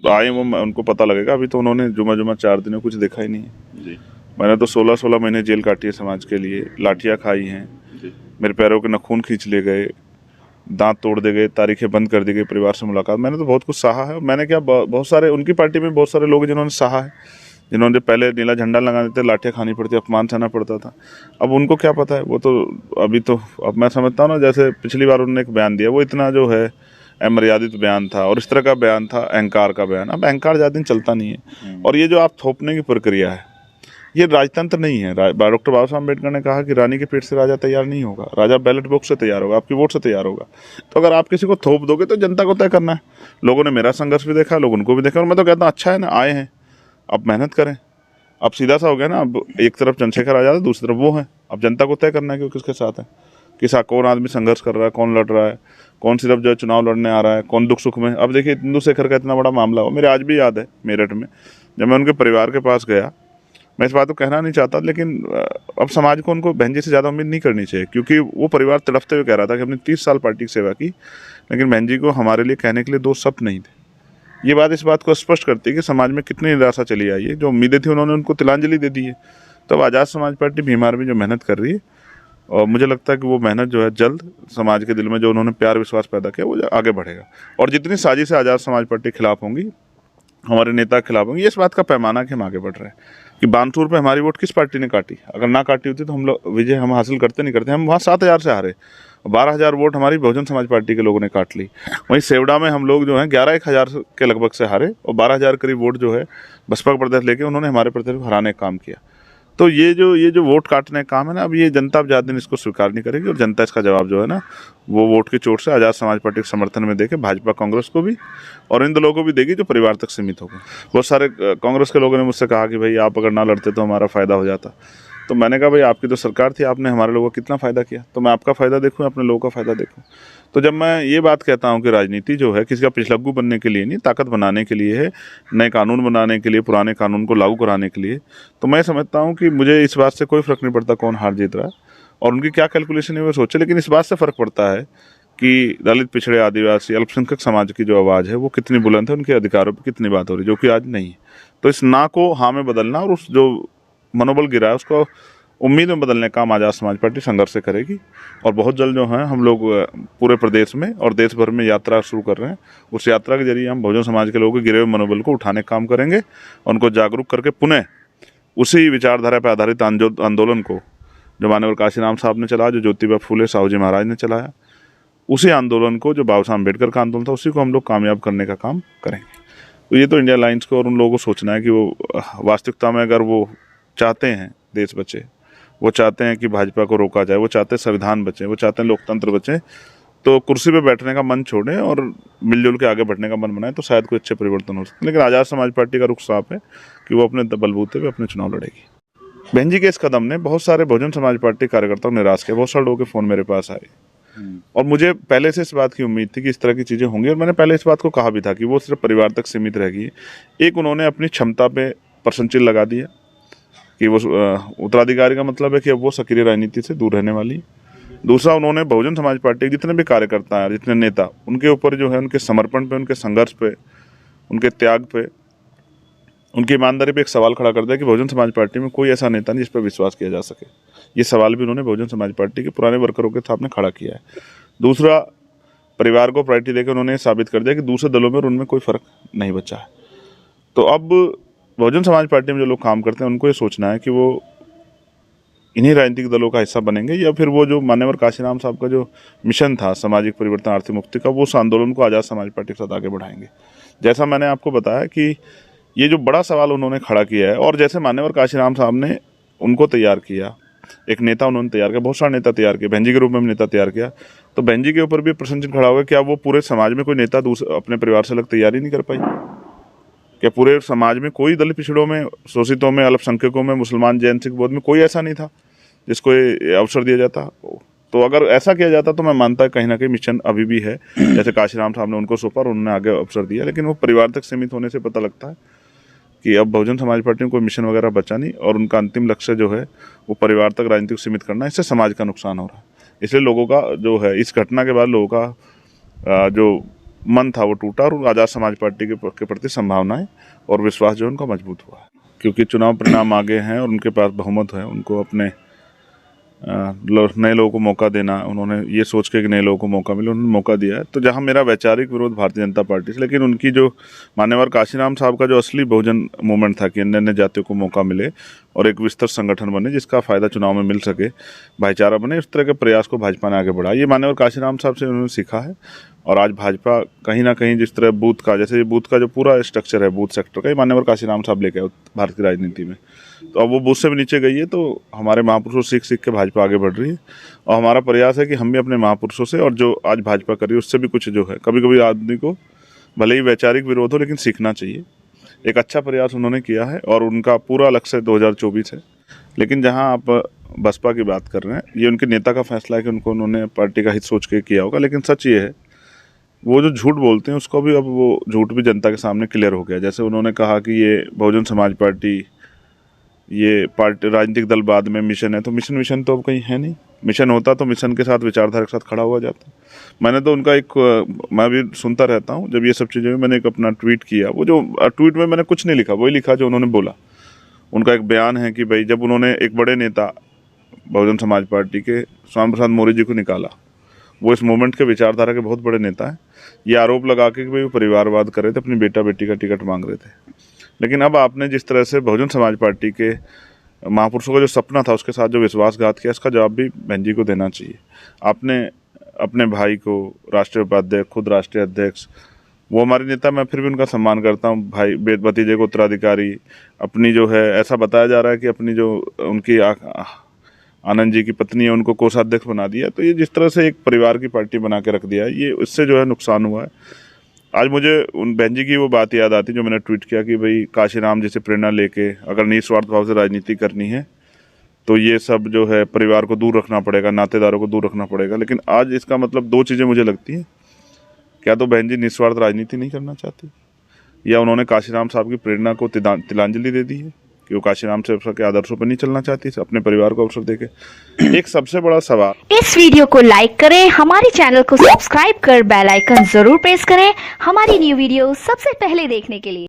आए वो उनको पता लगेगा। अभी तो उन्होंने जुमा 4 दिनों कुछ देखा ही नहीं है जी। मैंने तो 16 महीने जेल काटी है समाज के लिए, लाठियाँ खाई हैं जी। मेरे पैरों के नखून खींच लिए गए, दांत तोड़ दे गए, तारीखें बंद कर दी गई, परिवार से मुलाकात। मैंने तो बहुत कुछ सहा है। मैंने क्या, बहुत सारे उनकी पार्टी में बहुत सारे लोग हैं जिन्होंने सहा है, जिन्होंने पहले नीला झंडा लगाने थे, लाठियाँ खानी पड़ती, अपमान सहना पड़ता था। अब उनको क्या पता है, वो तो अभी तो, अब मैं समझता हूँ ना, जैसे पिछली बार उन्होंने एक बयान दिया, वो इतना जो है अमर्यादित बयान था और इस तरह का बयान था, अहंकार का बयान। अब अहंकार ज़्यादा दिन चलता नहीं है। और ये जो आप थोपने की प्रक्रिया है, ये राजतंत्र नहीं है। डॉक्टर बाबा साहब अम्बेडकर ने कहा कि रानी के पेट से राजा तैयार नहीं होगा, राजा बैलेट बॉक्स से तैयार होगा, आपकी वोट से तैयार होगा। तो अगर आप किसी को थोप दोगे तो जनता को तय करना है। लोगों ने मेरा संघर्ष भी देखा, लोग उनको भी देखा, और मैं तो कहता हूँ अच्छा है ना, आए हैं, अब मेहनत करें। अब सीधा सा हो गया ना, अब एक तरफ चंद्रशेखर आजाद है, दूसरी तरफ वो है। अब जनता को तय करना है कि वो किसके साथ है, कौन आदमी संघर्ष कर रहा है, कौन लड़ रहा है, कौन सिर्फ जो है चुनाव लड़ने आ रहा है, कौन दुख सुख में। अब देखिए इंदुशेखर का इतना बड़ा मामला हो, मेरे आज भी याद है मेरठ में जब मैं उनके परिवार के पास गया। मैं इस बात को कहना नहीं चाहता, लेकिन अब समाज को उनको बहन जी से ज़्यादा उम्मीद नहीं करनी चाहिए, क्योंकि वो परिवार तड़पते हुए कह रहा था कि हमने 30 साल पार्टी की सेवा की, लेकिन बहन जी को हमारे लिए कहने के लिए 2 शब्द नहीं थे। ये बात इस बात को स्पष्ट करती है कि समाज में कितनी निराशा चली आई है। जो उम्मीदें थी उन्होंने उनको तिलांजलि दे दी है। तो अब आज़ाद समाज पार्टी भीमार में जो मेहनत कर रही है, और मुझे लगता है कि वो मेहनत जो है जल्द समाज के दिल में जो उन्होंने प्यार विश्वास पैदा किया वो आगे बढ़ेगा। और जितनी साजिशें आज़ाद समाज पार्टी के खिलाफ होंगी, हमारे नेता के खिलाफ होंगी, ये इस बात का पैमाना कि हम आगे बढ़ रहे हैं। कि बानसूर पे हमारी वोट किस पार्टी ने काटी, अगर ना काटी होती तो हम लोग विजय हम हासिल करते नहीं करते। हम वहाँ 7,000 से हारे, 12,000 वोट हमारी बहुजन समाज पार्टी के लोगों ने काट ली। वहीं सेवड़ा में हम लोग जो हैं 11,000 के लगभग से हारे, और 12,000 करीब वोट जो है बसपा का प्रदेश लेके उन्होंने हमारे प्रदेश को हराने का काम किया। तो ये जो वोट काटने का काम है ना, अब ये जनता अब ज़्यादा दिन इसको स्वीकार नहीं करेगी, और जनता इसका जवाब जो है ना, वो वोट की चोट से आज़ाद समाज पार्टी के समर्थन में देके भाजपा कांग्रेस को भी और इन दलों को भी देगी जो परिवार तक सीमित होगा। बहुत सारे कांग्रेस के लोगों ने मुझसे कहा कि भाई आप अगर ना लड़ते तो हमारा फ़ायदा हो जाता। तो मैंने कहा भाई आपकी तो सरकार थी, आपने हमारे लोगों का कितना फ़ायदा किया, तो मैं आपका फ़ायदा देखूँ, अपने लोगों का फ़ायदा देखूँ। तो जब मैं ये बात कहता हूँ कि राजनीति जो है किसी का पिछलग्गू बनने के लिए नहीं, ताकत बनाने के लिए है, नए कानून बनाने के लिए, पुराने कानून को लागू कराने के लिए, तो मैं समझता हूँ कि मुझे इस बात से कोई फ़र्क नहीं पड़ता कौन हार जीत रहा है और उनकी क्या कैलकुलेशन है वो सोचे। लेकिन इस बात से फ़र्क पड़ता है कि दलित, पिछड़े, आदिवासी, अल्पसंख्यक समाज की जो आवाज़ है वो कितनी बुलंद है, उनके अधिकारों पर कितनी बात हो रही है, जो कि आज नहीं है। तो इस ना को हाँ में बदलना और उस जो मनोबल गिरा है उसको उम्मीद में बदलने का काम आज़ाद समाज पार्टी संघर्ष से करेगी। और बहुत जल्द जो है हम लोग पूरे प्रदेश में और देश भर में यात्रा शुरू कर रहे हैं। उस यात्रा के जरिए हम बहुजन समाज के लोगों के गिरे हुए मनोबल को उठाने का काम करेंगे, उनको जागरूक करके पुनः उसी विचारधारा पर आधारित आंदोलन को जो माननीय काशीराम साहब ने चलाया, जो ज्योतिबा फूले साहू जी महाराज ने चलाया, उसी आंदोलन को जो बाबा साहब अम्बेडकर का आंदोलन था, उसी को हम लोग कामयाब करने का काम करेंगे। तो ये तो इंडिया लाइन्स को और उन लोगों को सोचना है कि वो वास्तविकता में अगर वो चाहते हैं देश बचे, वो चाहते हैं कि भाजपा को रोका जाए, वो चाहते हैं संविधान बचे, वो चाहते हैं लोकतंत्र बचे, तो कुर्सी पे बैठने का मन छोड़ें और मिलजुल के आगे बढ़ने का मन बनाएं, तो शायद कोई अच्छे परिवर्तन हो सकते हैं। लेकिन आज़ाद समाज पार्टी का रुख साफ है कि वो अपने बलबूते पे अपने चुनाव लड़ेगी। बहन जी के इस कदम ने बहुत सारे बहुजन समाज पार्टी कार्यकर्ताओं को निराश किया। बहुत सारे लोगों के फ़ोन मेरे पास आए और मुझे पहले से इस बात की उम्मीद थी कि इस तरह की चीज़ें होंगी, और मैंने पहले इस बात को कहा भी था कि वो सिर्फ परिवार तक सीमित रहेगी। एक, उन्होंने अपनी क्षमता पे प्रश्न चिन्ह लगा दिया कि वो उत्तराधिकारी का मतलब है कि अब वो सक्रिय राजनीति से दूर रहने वाली। दूसरा, उन्होंने बहुजन समाज पार्टी के जितने भी कार्यकर्ता हैं, जितने नेता, उनके ऊपर जो है उनके समर्पण पे, उनके संघर्ष पे, उनके त्याग पे, उनकी ईमानदारी पे एक सवाल खड़ा कर दिया कि बहुजन समाज पार्टी में कोई ऐसा नेता नहीं जिस पर विश्वास किया जा सके। ये सवाल भी उन्होंने बहुजन समाज पार्टी के पुराने वर्करों के सामने खड़ा किया है। दूसरा, परिवार को प्रायोरिटी देकर उन्होंने साबित कर दिया कि दूसरे दलों में और उनमें कोई फ़र्क नहीं बचा है। तो अब बहुजन समाज पार्टी में जो लोग काम करते हैं उनको ये सोचना है कि वो इन्हीं राजनीतिक दलों का हिस्सा बनेंगे, या फिर वो जो मान्यवर काशीराम साहब का जो मिशन था सामाजिक परिवर्तन, आर्थिक मुक्ति का, वो उस आंदोलन को आज़ाद समाज पार्टी के साथ आगे बढ़ाएंगे। जैसा मैंने आपको बताया कि ये जो बड़ा सवाल उन्होंने खड़ा किया है, और जैसे मान्यवर काशीराम साहब ने उनको तैयार किया, एक नेता उन्होंने तैयार किया, बहुत सारे नेता तैयार किए, बहन जी के रूप में भी नेता तैयार किया, तो बहन जी के ऊपर भी प्रश्न चिन्ह खड़ा होगा, क्या वो पूरे समाज में कोई नेता अपने परिवार से अलग तैयारी नहीं कर पाई? क्या पूरे समाज में कोई दलित, पिछड़ों में, शोषितों में, अल्पसंख्यकों में, मुसलमान, जैन, सिख, बौद्ध में कोई ऐसा नहीं था जिसको ये अवसर दिया जाता? तो अगर ऐसा किया जाता तो मैं मानता कहीं ना कहीं मिशन अभी भी है, जैसे काशीराम साहब ने उनको सौंपा और उन्होंने आगे अवसर दिया। लेकिन वो परिवार तक सीमित होने से पता लगता है कि अब बहुजन समाज पार्टी में कोई मिशन वगैरह बचा नहीं, और उनका अंतिम लक्ष्य जो है वो परिवार तक राजनीति को सीमित करना है। इससे समाज का नुकसान हो रहा है। इसलिए लोगों का जो है, इस घटना के बाद लोगों का जो मन था वो टूटा और आज़ाद समाज पार्टी के प्रति संभावनाएं और विश्वास जो उनका मजबूत हुआ है, क्योंकि चुनाव परिणाम आगे हैं और उनके पास बहुमत है। उनको अपने नए लोगों को मौका देना, उन्होंने ये सोच के कि नए लोगों को मौका मिले, उन्होंने मौका दिया है। तो जहां मेरा वैचारिक विरोध भारतीय जनता पार्टी से, लेकिन उनकी जो मान्यवर काशीराम साहब का जो असली बहुजन मूवमेंट था कि अन्य अन्य जातियों को मौका मिले और एक विस्तृत संगठन बने जिसका फायदा चुनाव में मिल सके, भाईचारा बने, इस तरह के प्रयास को भाजपा ने आगे बढ़ा। ये मान्यवर काशीराम साहब से उन्होंने सीखा है और आज भाजपा कहीं ना कहीं जिस तरह बूथ का, जैसे बूथ का जो पूरा स्ट्रक्चर है बूथ सेक्टर का, ये मान्यवर काशीराम साहब लेके आए भारत की राजनीति में। तो अब वो बूथ से भी नीचे गई है। तो हमारे महापुरुषों से सीख के भाजपा आगे बढ़ रही है और हमारा प्रयास है कि हम भी अपने महापुरुषों से और जो आज भाजपा कर रही है उससे भी कुछ जो है, कभी कभी आदमी को भले ही वैचारिक विरोध हो लेकिन सीखना चाहिए। एक अच्छा प्रयास उन्होंने किया है और उनका पूरा लक्ष्य 2024 है। लेकिन जहां आप बसपा की बात कर रहे हैं, ये उनके नेता का फैसला है कि उन्होंने पार्टी का हित सोच के किया होगा। लेकिन सच ये है, वो जो झूठ बोलते हैं उसको भी अब वो झूठ भी जनता के सामने क्लियर हो गया। जैसे उन्होंने कहा कि ये बहुजन समाज पार्टी, ये पार्टी राजनीतिक दल बाद में मिशन है, तो मिशन तो अब कहीं है नहीं। मिशन होता तो मिशन के साथ विचारधारा के साथ खड़ा हुआ जाता। मैंने तो उनका मैं भी सुनता रहता हूँ जब ये सब चीज़ें, मैंने एक अपना ट्वीट किया। वो जो ट्वीट में मैंने कुछ नहीं लिखा, वही लिखा जो उन्होंने बोला। उनका एक बयान है कि भाई जब उन्होंने एक बड़े नेता बहुजन समाज पार्टी के श्यामा प्रसाद मौर्य जी को निकाला, वो इस मूवमेंट के विचारधारा के बहुत बड़े नेता हैं, ये आरोप लगा के कि भाई वो परिवारवाद कर रहे थे, अपनी बेटा बेटी का टिकट मांग रहे थे। लेकिन अब आपने जिस तरह से बहुजन समाज पार्टी के महापुरुषों का जो सपना था उसके साथ जो विश्वासघात किया, इसका जवाब भी बहन जी को देना चाहिए। आपने अपने भाई को राष्ट्रीय उपाध्यक्ष, खुद राष्ट्रीय अध्यक्ष, वो हमारे नेता, मैं फिर भी उनका सम्मान करता हूँ, भाई भतीजे को उत्तराधिकारी, अपनी जो है ऐसा बताया जा रहा है कि अपनी जो उनकी आनंद जी की पत्नी है उनको कोषाध्यक्ष बना दिया। तो ये जिस तरह से एक परिवार की पार्टी बना के रख दिया है, ये इससे जो है नुकसान हुआ है। आज मुझे उन बहन जी की वो बात याद आती जो मैंने ट्वीट किया कि भाई काशीराम जी से प्रेरणा लेके अगर निस्वार्थ भाव से राजनीति करनी है तो ये सब जो है परिवार को दूर रखना पड़ेगा, नातेदारों को दूर रखना पड़ेगा। लेकिन आज इसका मतलब दो चीज़ें मुझे लगती हैं, क्या तो बहन जी निस्वार्थ राजनीति नहीं करना चाहती, या उन्होंने काशीराम साहब की प्रेरणा को तिलांजलि दे दी है कि वो काशीराम साहब के आदर्शों पर नहीं चलना चाहती, अपने परिवार को अवसर देके। एक सबसे बड़ा सवाल, इस वीडियो को लाइक करें, हमारे चैनल को सब्सक्राइब कर बेल आइकन जरूर प्रेस करें हमारी न्यू वीडियो सबसे पहले देखने के लिए।